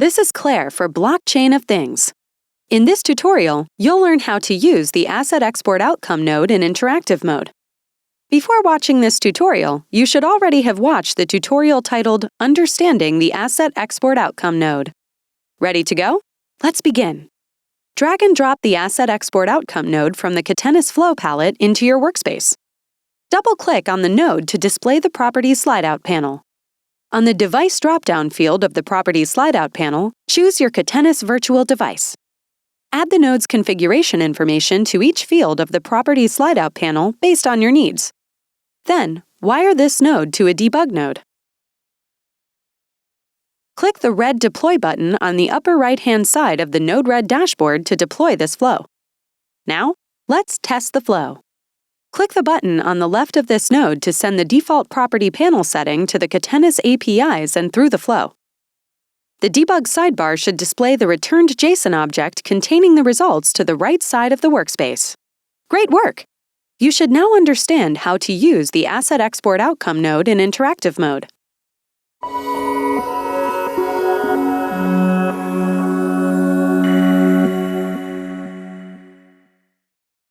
This is Claire for Blockchain of Things. In this tutorial, you'll learn how to use the Asset Export Outcome node in interactive mode. Before watching this tutorial, you should already have watched the tutorial titled Understanding the Asset Export Outcome node. Ready to go? Let's begin. Drag and drop the Asset Export Outcome node from the Catenis Flow palette into your workspace. Double-click on the node to display the Properties slide-out panel. On the Device drop-down field of the Properties slide-out panel, choose your Catenis virtual device. Add the node's configuration information to each field of the Properties slide-out panel based on your needs. Then, wire this node to a debug node. Click the red Deploy button on the upper right-hand side of the Node-RED dashboard to deploy this flow. Now, let's test the flow. Click the button on the left of this node to send the default property panel setting to the Catenis APIs and through the flow. The debug sidebar should display the returned JSON object containing the results to the right side of the workspace. Great work! You should now understand how to use the Asset Export Outcome node in interactive mode.